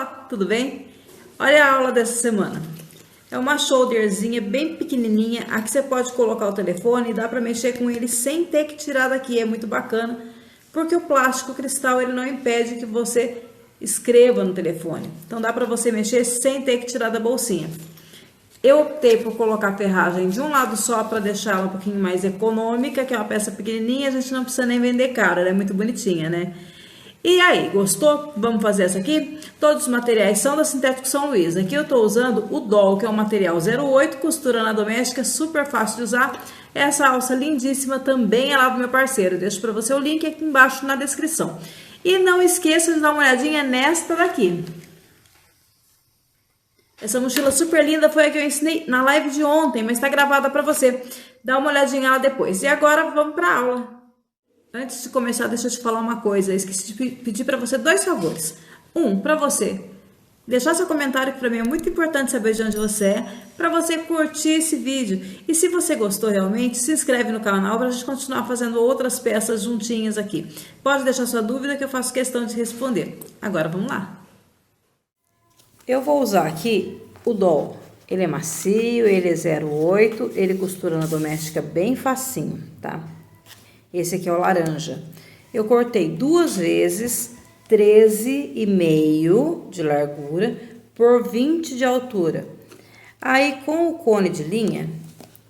Olá, tudo bem? Olha a aula dessa semana. É uma shoulderzinha bem pequenininha. Aqui você pode colocar o telefone e dá para mexer com ele sem ter que tirar daqui. É muito bacana, porque o plástico cristal ele não impede que você escreva no telefone. Então dá para você mexer sem ter que tirar da bolsinha. Eu optei por colocar a ferragem de um lado só para deixar ela um pouquinho mais econômica, que é uma peça pequenininha, a gente não precisa nem vender caro, ela é muito bonitinha, né? E aí, gostou? Vamos fazer essa aqui? Todos os materiais são da Sintético São Luís. Aqui eu estou usando o doll, que é um material 08, costura na doméstica, super fácil de usar. Essa alça lindíssima também é lá do meu parceiro. Deixo para você o link aqui embaixo na descrição. E não esqueça de dar uma olhadinha nesta daqui. Essa mochila super linda foi a que eu ensinei na live de ontem, mas está gravada para você. Dá uma olhadinha lá depois. E agora vamos para a aula. Antes de começar, deixa eu te falar uma coisa. Eu esqueci de pedir para você dois favores. Para você deixar seu comentário, que para mim é muito importante saber de onde você é. Para você curtir esse vídeo. E se você gostou realmente, se inscreve no canal para a gente continuar fazendo outras peças juntinhas aqui. Pode deixar sua dúvida que eu faço questão de responder. Agora vamos lá. Eu vou usar aqui o doll. Ele é macio, ele é 08, ele costura na doméstica bem facinho, tá? Esse aqui é o laranja. Eu cortei 2 vezes 13,5 de largura por 20 de altura. Aí, com o cone de linha,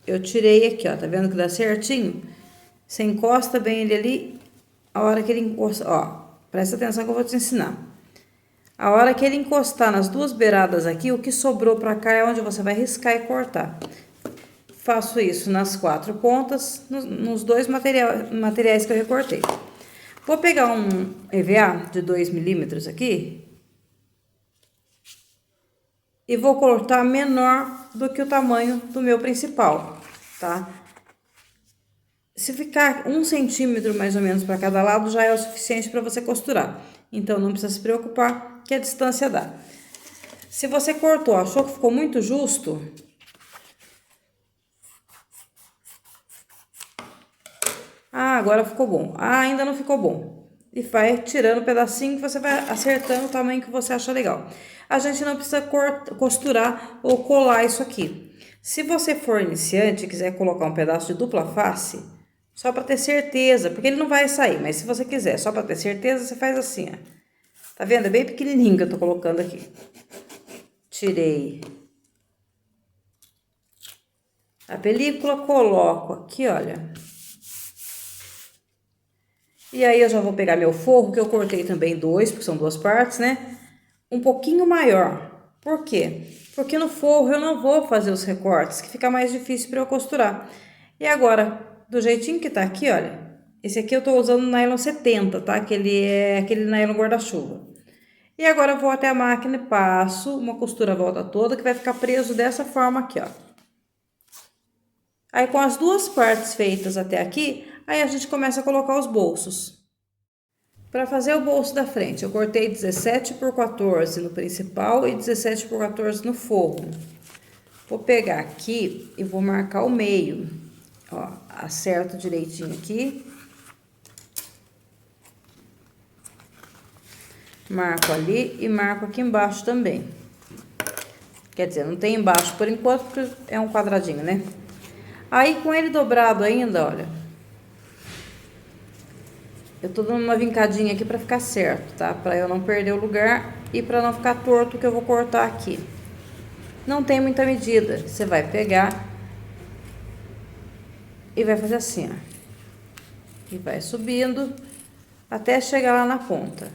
eu tirei aqui, ó, tá vendo que dá certinho? Você encosta bem ele ali, a hora que ele encosta, ó, presta atenção que eu vou te ensinar. A hora que ele encostar nas duas beiradas aqui, o que sobrou pra cá é onde você vai riscar e cortar. Faço isso nas 4 pontas, nos dois materiais que eu recortei. Vou pegar um EVA de 2 milímetros aqui e vou cortar menor do que o tamanho do meu principal, tá? Se ficar 1 centímetro mais ou menos para cada lado, já é o suficiente para você costurar. Então, não precisa se preocupar que a distância dá. Se você cortou, achou que ficou muito justo, agora ficou bom. Ainda não ficou bom. E vai tirando um pedacinho que você vai acertando o tamanho que você acha legal. A gente não precisa costurar ou colar isso aqui. Se você for iniciante e quiser colocar um pedaço de dupla face, só para ter certeza, porque ele não vai sair, mas se você quiser, só para ter certeza, você faz assim, ó. Tá vendo? É bem pequenininho que eu tô colocando aqui. Tirei a película, coloco aqui, olha. E aí eu já vou pegar meu forro, que eu cortei também 2, porque são 2 partes, né? Um pouquinho maior. Por quê? Porque no forro eu não vou fazer os recortes, que fica mais difícil para eu costurar. E agora, do jeitinho que tá aqui, olha. Esse aqui eu tô usando nylon 70, tá? Que ele é aquele nylon guarda-chuva. E agora eu vou até a máquina e passo uma costura à volta toda, que vai ficar preso dessa forma aqui, ó. Aí com as 2 partes feitas até aqui, aí a gente começa a colocar os bolsos. Para fazer o bolso da frente, eu cortei 17 por 14 no principal e 17 por 14 no forro. Vou pegar aqui e vou marcar o meio. Ó, acerto direitinho aqui. Marco ali e marco aqui embaixo também. Quer dizer, não tem embaixo por enquanto, porque é um quadradinho, né? Aí, com ele dobrado ainda, olha. Eu tô dando uma vincadinha aqui pra ficar certo, tá? Pra eu não perder o lugar e pra não ficar torto o que eu vou cortar aqui. Não tem muita medida. Você vai pegar e vai fazer assim, ó. E vai subindo até chegar lá na ponta.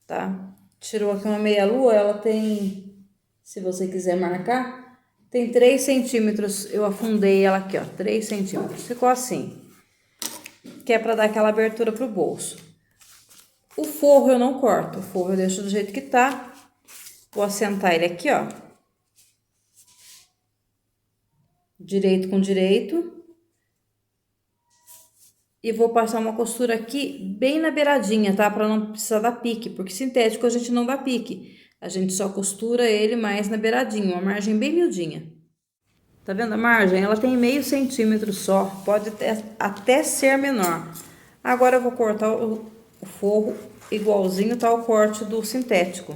Tá? Tirou aqui uma meia-lua, ela tem, se você quiser marcar, tem 3 centímetros, eu afundei ela aqui, ó, 3 centímetros, ficou assim, que é pra dar aquela abertura pro bolso. O forro eu não corto, o forro eu deixo do jeito que tá, vou assentar ele aqui, ó, direito com direito, e vou passar uma costura aqui bem na beiradinha, tá? Pra não precisar dar pique, porque sintético a gente não dá pique. A gente só costura ele mais na beiradinha, uma margem bem miudinha. Tá vendo a margem? Ela tem meio centímetro só, pode até ser menor. Agora eu vou cortar o forro igualzinho tá o corte do sintético.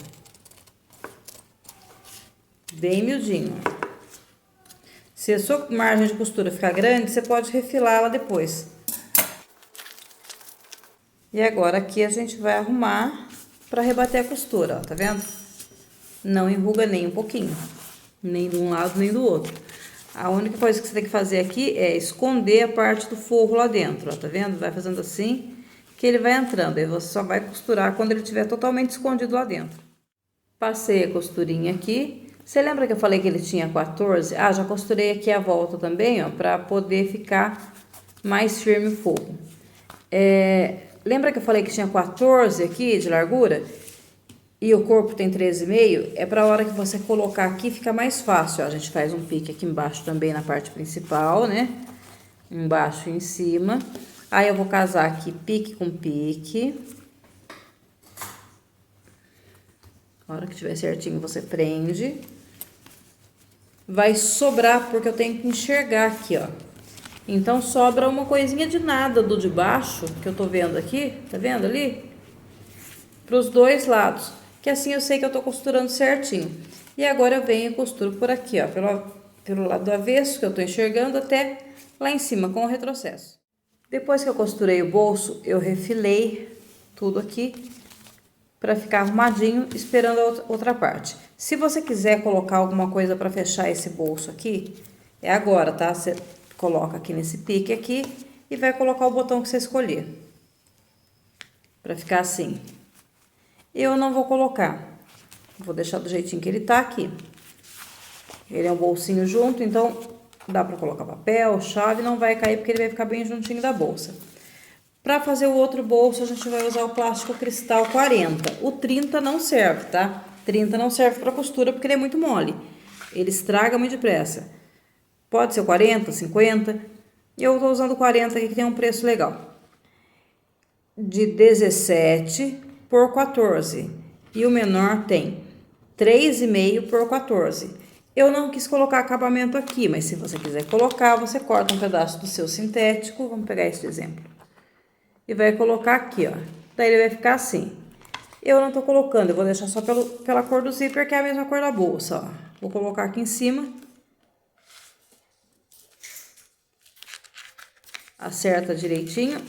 Bem miudinho. Se a sua margem de costura ficar grande, você pode refilar ela depois. E agora aqui a gente vai arrumar para rebater a costura, ó, tá vendo? Não enruga nem um pouquinho, nem de um lado nem do outro. A única coisa que você tem que fazer aqui é esconder a parte do forro lá dentro, ó, tá vendo? Vai fazendo assim que ele vai entrando, aí você só vai costurar quando ele estiver totalmente escondido lá dentro. Passei a costurinha aqui. Você lembra que eu falei que ele tinha 14? Ah, já costurei aqui a volta também, ó, para poder ficar mais firme o forro. Lembra que eu falei que tinha 14 aqui de largura? E o corpo tem 13,5? É para a hora que você colocar aqui fica mais fácil, ó. A gente faz um pique aqui embaixo também na parte principal, né? Embaixo e em cima. Aí eu vou casar aqui pique com pique. A hora que tiver certinho você prende. Vai sobrar porque eu tenho que enxergar aqui, ó. Então sobra uma coisinha de nada do de baixo, que eu tô vendo aqui, tá vendo ali? Para os dois lados, que assim eu sei que eu tô costurando certinho. E agora eu venho e costuro por aqui, ó, pelo lado do avesso, que eu tô enxergando, até lá em cima, com o retrocesso. Depois que eu costurei o bolso, eu refilei tudo aqui para ficar arrumadinho, esperando a outra parte. Se você quiser colocar alguma coisa para fechar esse bolso aqui, é agora, tá? Você coloca aqui nesse pique aqui e vai colocar o botão que você escolher. Para ficar assim. Eu não vou colocar. Vou deixar do jeitinho que ele tá aqui. Ele é um bolsinho junto, então dá para colocar papel, chave, não vai cair porque ele vai ficar bem juntinho da bolsa. Para fazer o outro bolso, a gente vai usar o plástico cristal 40. O 30 não serve, tá? 30 não serve para costura porque ele é muito mole. Ele estraga muito depressa. Pode ser o 40, 50. Eu tô usando o 40 aqui que tem um preço legal. De 17 por 14. E o menor tem 3,5 por 14. Eu não quis colocar acabamento aqui, mas se você quiser colocar, você corta um pedaço do seu sintético. Vamos pegar esse exemplo. E vai colocar aqui, ó. Daí ele vai ficar assim. Eu não tô colocando, eu vou deixar só pela cor do zíper, que é a mesma cor da bolsa, ó. Vou colocar aqui em cima. Acerta direitinho.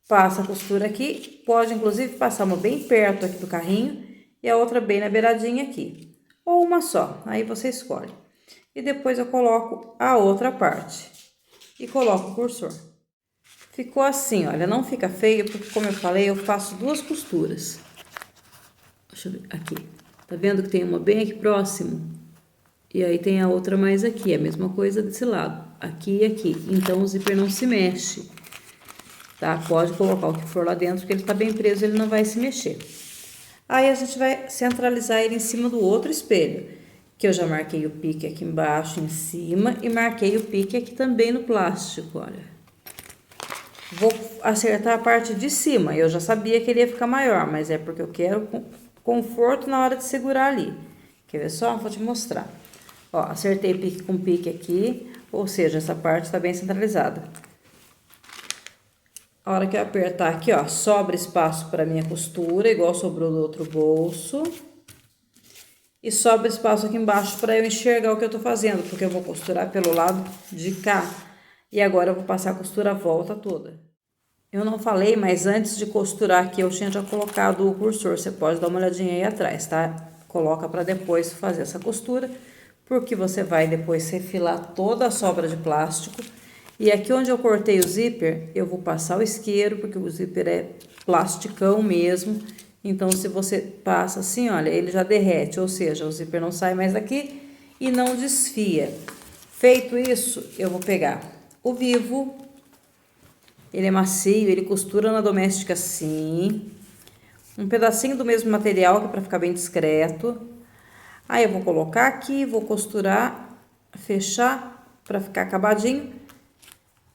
Passa a costura aqui. Pode, inclusive, passar uma bem perto aqui do carrinho e a outra bem na beiradinha aqui. Ou uma só, aí você escolhe. E depois eu coloco a outra parte. E coloco o cursor. Ficou assim, olha, não fica feio, porque como eu falei, eu faço duas costuras. Deixa eu ver, aqui. Tá vendo que tem uma bem aqui próximo? E aí tem a outra mais aqui, a mesma coisa desse lado. Aqui e aqui. Então o zíper não se mexe. Tá? Pode colocar o que for lá dentro, porque ele tá bem preso, ele não vai se mexer. Aí a gente vai centralizar ele em cima do outro espelho, que eu já marquei o pique aqui embaixo, em cima, e marquei o pique aqui também no plástico, olha. Vou acertar a parte de cima, eu já sabia que ele ia ficar maior, mas é porque eu quero conforto na hora de segurar ali. Quer ver só? Vou te mostrar. Ó, acertei pique com pique aqui, ou seja, essa parte tá bem centralizada. A hora que eu apertar aqui, ó, sobra espaço para minha costura, igual sobrou do outro bolso. E sobra espaço aqui embaixo para eu enxergar o que eu tô fazendo, porque eu vou costurar pelo lado de cá. E agora eu vou passar a costura a volta toda. Eu não falei, mas antes de costurar aqui eu tinha já colocado o cursor. Você pode dar uma olhadinha aí atrás, tá? Coloca para depois fazer essa costura, porque você vai depois refilar toda a sobra de plástico. E aqui onde eu cortei o zíper, eu vou passar o isqueiro, porque o zíper é plasticão mesmo. Então, se você passa assim, olha, ele já derrete, ou seja, o zíper não sai mais daqui e não desfia. Feito isso, eu vou pegar o vivo, ele é macio, ele costura na doméstica assim, um pedacinho do mesmo material, que é para ficar bem discreto. Aí eu vou colocar aqui, vou costurar, fechar, para ficar acabadinho,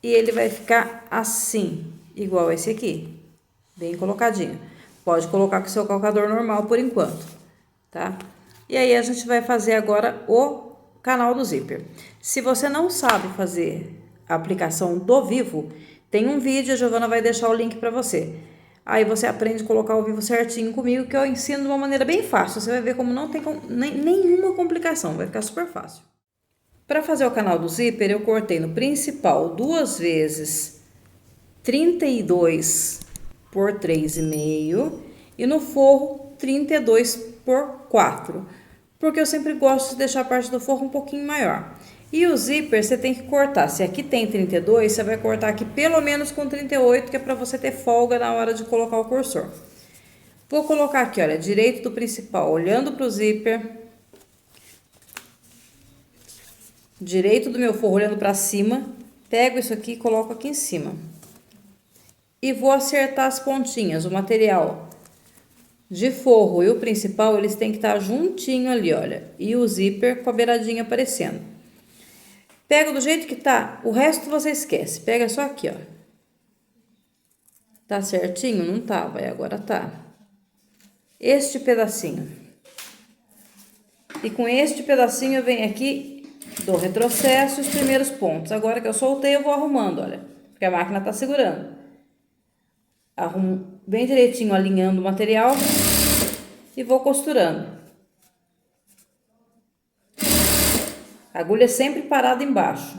e ele vai ficar assim, igual esse aqui, bem colocadinho. Pode colocar com o seu calcador normal por enquanto, tá? E aí a gente vai fazer agora o canal do zíper. Se você não sabe fazer a aplicação do Vivo, tem um vídeo, a Giovana vai deixar o link para você. Aí você aprende a colocar o Vivo certinho comigo, que eu ensino de uma maneira bem fácil. Você vai ver como não tem nenhuma complicação, vai ficar super fácil. Para fazer o canal do zíper, eu cortei no principal 2 vezes 32 por 3,5 e no forro 32 por 4, porque eu sempre gosto de deixar a parte do forro um pouquinho maior. E o zíper você tem que cortar, se aqui tem 32, você vai cortar aqui pelo menos com 38, que é para você ter folga na hora de colocar o cursor. Vou colocar aqui, olha, direito do principal, olhando para o zíper, direito do meu forro olhando para cima, pego isso aqui e coloco aqui em cima. E vou acertar as pontinhas, o material de forro e o principal, eles têm que estar juntinho ali, olha, e o zíper com a beiradinha aparecendo. Pega do jeito que tá, o resto você esquece, pega só aqui, ó. Tá certinho? Não tava, e agora tá. Este pedacinho. E com este pedacinho eu venho aqui, dou retrocesso os primeiros pontos. Agora que eu soltei, eu vou arrumando, olha, porque a máquina tá segurando. Arrumo bem direitinho, alinhando o material e vou costurando. A agulha sempre parada embaixo.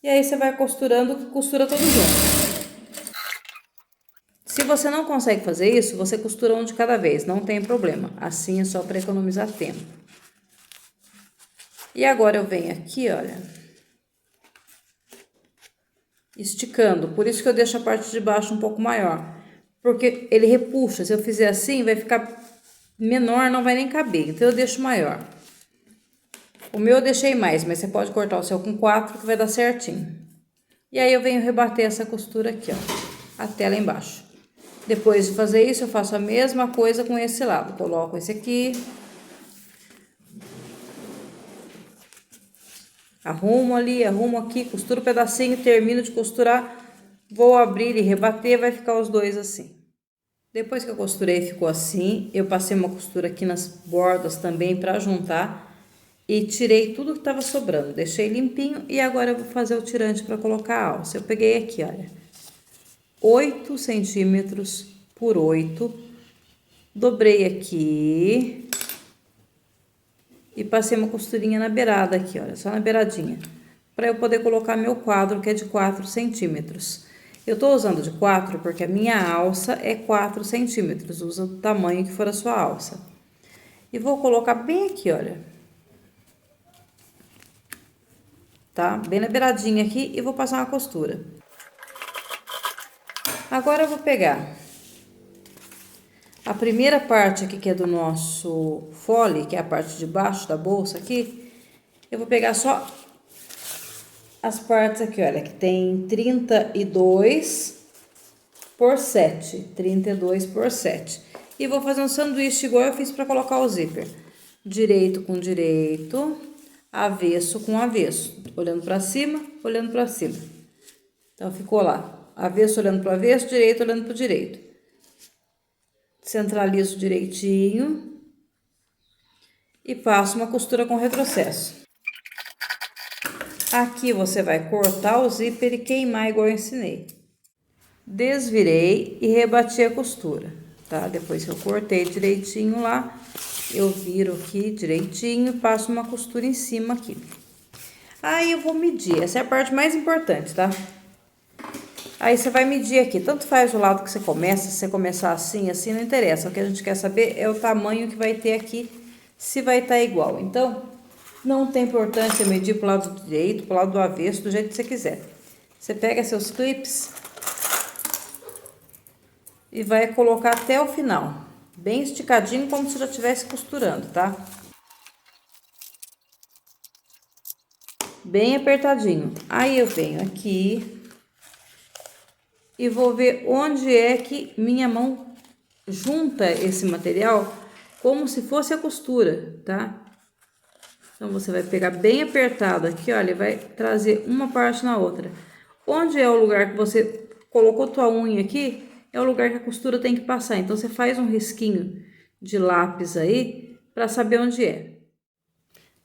E aí você vai costurando, costura todo junto. Se você não consegue fazer isso, você costura um de cada vez, não tem problema. Assim é só para economizar tempo. E agora eu venho aqui, olha, esticando. Por isso que eu deixo a parte de baixo um pouco maior, porque ele repuxa. Se eu fizer assim, vai ficar menor, não vai nem caber. Então eu deixo maior. O meu eu deixei mais, mas você pode cortar o seu com 4 que vai dar certinho. E aí eu venho rebater essa costura aqui, ó, até lá embaixo. Depois de fazer isso, eu faço a mesma coisa com esse lado. Coloco esse aqui. Arrumo ali, arrumo aqui, costuro um pedacinho, termino de costurar. Vou abrir e rebater, vai ficar os dois assim. Depois que eu costurei, ficou assim. Eu passei uma costura aqui nas bordas também para juntar. E tirei tudo que estava sobrando, deixei limpinho e agora eu vou fazer o tirante para colocar a alça. Eu peguei aqui, olha, 8 centímetros por 8, dobrei aqui e passei uma costurinha na beirada aqui, olha, só na beiradinha, para eu poder colocar meu quadro, que é de 4 centímetros. Eu tô usando de 4 porque a minha alça é 4 centímetros, usa o tamanho que for a sua alça. E vou colocar bem aqui, olha. Tá? Bem na beiradinha aqui e vou passar uma costura. Agora eu vou pegar a primeira parte aqui, que é do nosso fole, que é a parte de baixo da bolsa aqui. Eu vou pegar só as partes aqui, olha, que tem 32 por 7, 32 por 7. E vou fazer um sanduíche igual eu fiz para colocar o zíper. Direito com direito, avesso com avesso, olhando para cima, olhando para cima. Então, ficou lá, avesso olhando para o avesso, direito olhando para o direito. Centralizo direitinho e passo uma costura com retrocesso. Aqui você vai cortar o zíper e queimar igual eu ensinei. Desvirei e rebati a costura, tá? Depois que eu cortei direitinho lá, eu viro aqui direitinho e passo uma costura em cima aqui. Aí eu vou medir, essa é a parte mais importante, tá? Aí você vai medir aqui, tanto faz o lado que você começa, se você começar assim, assim, não interessa. O que a gente quer saber é o tamanho que vai ter aqui, se vai estar igual. Então, não tem importância medir pro lado direito, pro lado do avesso, do jeito que você quiser. Você pega seus clips e vai colocar até o final, bem esticadinho, como se já estivesse costurando, tá? Bem apertadinho. Aí eu venho aqui e vou ver onde é que minha mão junta esse material, como se fosse a costura, tá? Então, você vai pegar bem apertado aqui, olha, e vai trazer uma parte na outra. Onde é o lugar que você colocou tua unha aqui, é o lugar que a costura tem que passar. Então, você faz um risquinho de lápis aí, para saber onde é.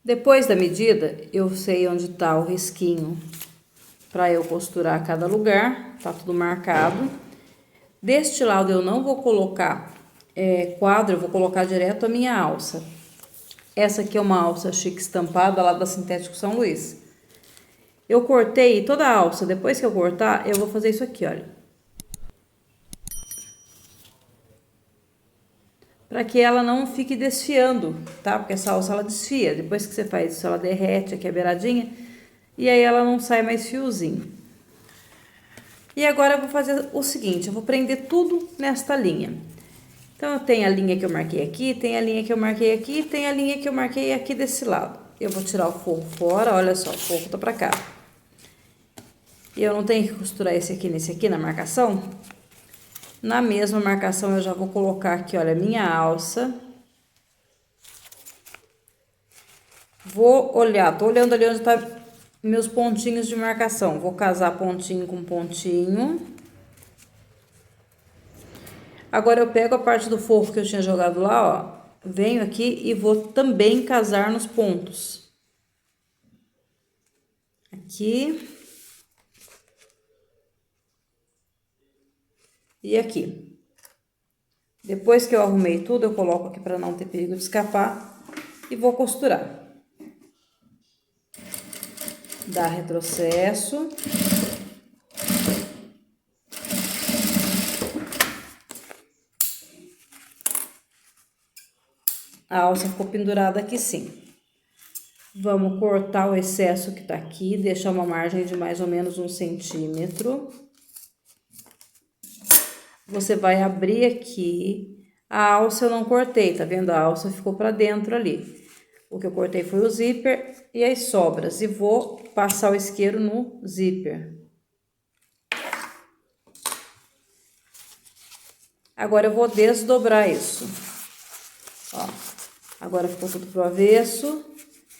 Depois da medida, eu sei onde tá o risquinho para eu costurar cada lugar, tá tudo marcado. Deste lado eu não vou colocar quadro, eu vou colocar direto a minha alça. Essa aqui é uma alça chique estampada lá da Sintético São Luís. Eu cortei toda a alça, depois que eu cortar, eu vou fazer isso aqui, olha. Para que ela não fique desfiando, tá? Porque essa alça ela desfia, depois que você faz isso, ela derrete aqui a beiradinha, e aí ela não sai mais fiozinho. E agora eu vou fazer o seguinte, eu vou prender tudo nesta linha. Então, eu tenho a linha que eu marquei aqui, tem a linha que eu marquei aqui, tem a linha que eu marquei aqui desse lado. Eu vou tirar o forro fora, olha só, o forro tá pra cá. E eu não tenho que costurar esse aqui nesse aqui na marcação? Na mesma marcação, eu já vou colocar aqui, olha, minha alça. Vou olhar, tô olhando ali onde tá meus pontinhos de marcação. Vou casar pontinho com pontinho. Agora eu pego a parte do forro que eu tinha jogado lá, ó. Venho aqui e vou também casar nos pontos. Aqui. E aqui. Depois que eu arrumei tudo, eu coloco aqui para não ter perigo de escapar. E vou costurar. Dá retrocesso. A alça ficou pendurada aqui sim. Vamos cortar o excesso que tá aqui, deixar uma margem de mais ou menos 1 centímetro. Você vai abrir aqui. A alça eu não cortei, tá vendo? A alça ficou pra dentro ali. O que eu cortei foi o zíper e as sobras. E vou passar o isqueiro no zíper. Agora eu vou desdobrar isso. Ó, agora ficou tudo pro avesso,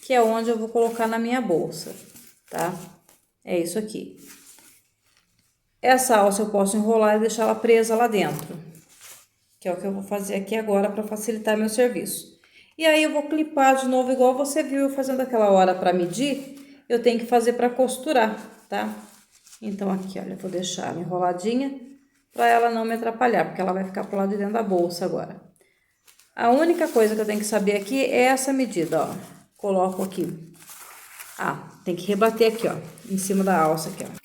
que é onde eu vou colocar na minha bolsa, tá? É isso aqui. Essa alça eu posso enrolar e deixar ela presa lá dentro, que é o que eu vou fazer aqui agora para facilitar meu serviço. E aí eu vou clipar de novo, igual você viu eu fazendo aquela hora para medir, eu tenho que fazer para costurar, tá? Então aqui, olha, eu vou deixar ela enroladinha para ela não me atrapalhar, porque ela vai ficar pro lado de dentro da bolsa agora. A única coisa que eu tenho que saber aqui é essa medida, ó. Coloco aqui. Ah, tem que rebater aqui, ó, em cima da alça aqui, ó.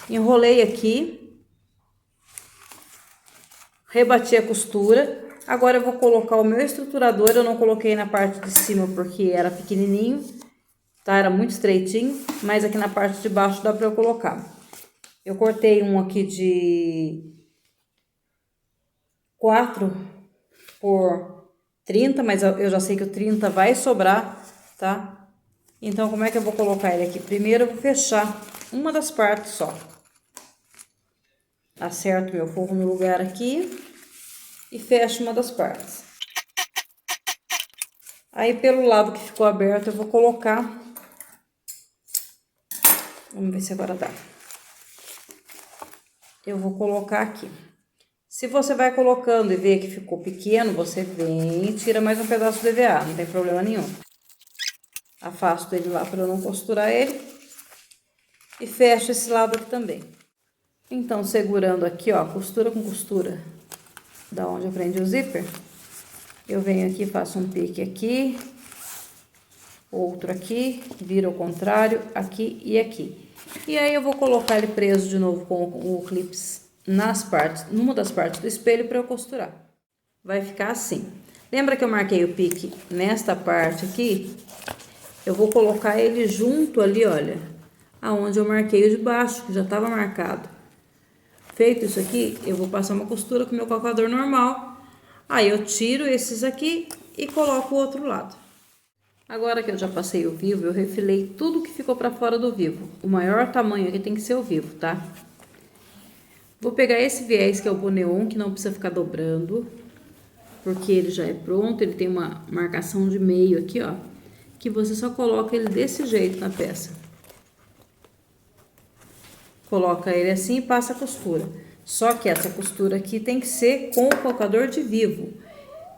Enrolei aqui. Rebati a costura. Agora eu vou colocar o meu estruturador. Eu não coloquei na parte de cima porque era pequenininho, tá? Era muito estreitinho, mas aqui na parte de baixo dá pra eu colocar. Eu cortei um aqui de 4 por 30, mas eu já sei que o 30 vai sobrar, tá? Então, como é que eu vou colocar ele aqui? Primeiro, eu vou fechar uma das partes só. Acerto meu forro no lugar aqui e fecho uma das partes. Aí, pelo lado que ficou aberto, eu vou colocar... Vamos ver se agora dá. Eu vou colocar aqui. Se você vai colocando e vê que ficou pequeno, você vem e tira mais um pedaço do EVA, não tem problema nenhum. Afasto ele lá para eu não costurar ele. E fecho esse lado aqui também. Então, segurando aqui, ó, costura com costura, da onde eu prendi o zíper, eu venho aqui, faço um pique aqui, outro aqui, viro ao contrário, aqui e aqui. E aí eu vou colocar ele preso de novo com o clips nas partes, numa das partes do espelho para eu costurar. Vai ficar assim. Lembra que eu marquei o pique nesta parte aqui? Eu vou colocar ele junto ali, olha, aonde eu marquei o de baixo, que já estava marcado. Feito isso aqui, eu vou passar uma costura com o meu calcador normal. Aí eu tiro esses aqui e coloco o outro lado. Agora que eu já passei o vivo, eu refilei tudo que ficou para fora do vivo. O maior tamanho aqui tem que ser o vivo, tá? Vou pegar esse viés que é o Boneon, que não precisa ficar dobrando, porque ele já é pronto, ele tem uma marcação de meio aqui, ó, que você só coloca ele desse jeito na peça. Coloca ele assim e passa a costura. Só que essa costura aqui tem que ser com o calcador de vivo.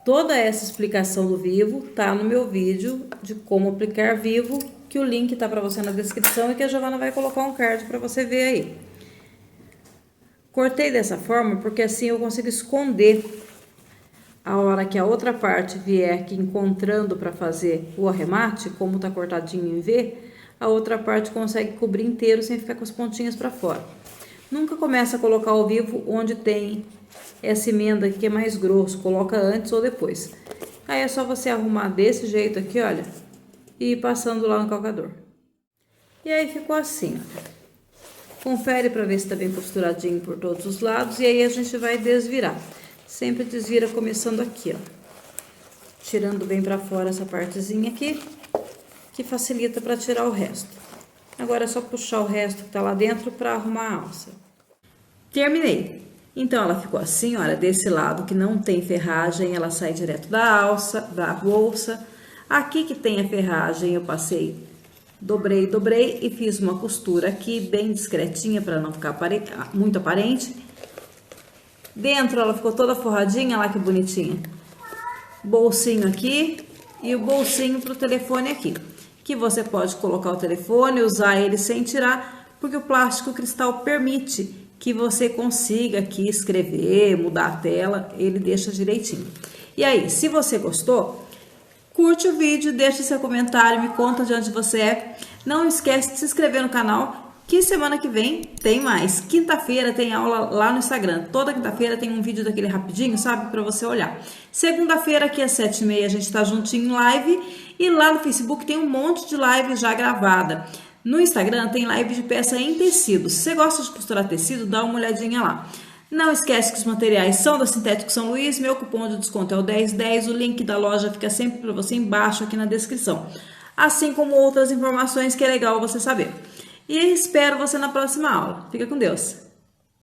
Toda essa explicação do Vivo tá no meu vídeo de como aplicar Vivo, que o link tá para você na descrição e que a Giovana vai colocar um card para você ver aí. Cortei dessa forma porque assim eu consigo esconder a hora que a outra parte vier aqui encontrando para fazer o arremate, como tá cortadinho em V, a outra parte consegue cobrir inteiro sem ficar com as pontinhas para fora. Nunca começa a colocar ao vivo onde tem essa emenda aqui que é mais grosso, coloca antes ou depois. Aí é só você arrumar desse jeito aqui, olha, e ir passando lá no calcador. E aí ficou assim, ó. Confere para ver se tá bem costuradinho por todos os lados e aí a gente vai desvirar. Sempre desvira começando aqui, ó. Tirando bem para fora essa partezinha aqui, que facilita para tirar o resto. Agora é só puxar o resto que tá lá dentro para arrumar a alça. Terminei. Então ela ficou assim, olha, desse lado que não tem ferragem, ela sai direto da alça, da bolsa. Aqui que tem a ferragem eu passei, dobrei e fiz uma costura aqui bem discretinha para não ficar muito aparente. Dentro ela ficou toda forradinha, olha lá que bonitinha. Bolsinho aqui e o bolsinho pro telefone aqui. Que você pode colocar o telefone, usar ele sem tirar, porque o plástico cristal permite que você consiga aqui escrever, mudar a tela, ele deixa direitinho. E aí, se você gostou, curte o vídeo, deixa seu comentário, me conta de onde você é. Não esquece de se inscrever no canal, que semana que vem tem mais. Quinta-feira tem aula lá no Instagram. Toda quinta-feira tem um vídeo daquele rapidinho, sabe? Pra você olhar. Segunda-feira aqui às 7h30 a gente tá juntinho em live. E lá no Facebook tem um monte de live já gravada. No Instagram tem live de peça em tecido. Se você gosta de costurar tecido, dá uma olhadinha lá. Não esquece que os materiais são da Sintético São Luís. Meu cupom de desconto é o 1010. O link da loja fica sempre para você embaixo aqui na descrição. Assim como outras informações que é legal você saber. E espero você na próxima aula. Fica com Deus!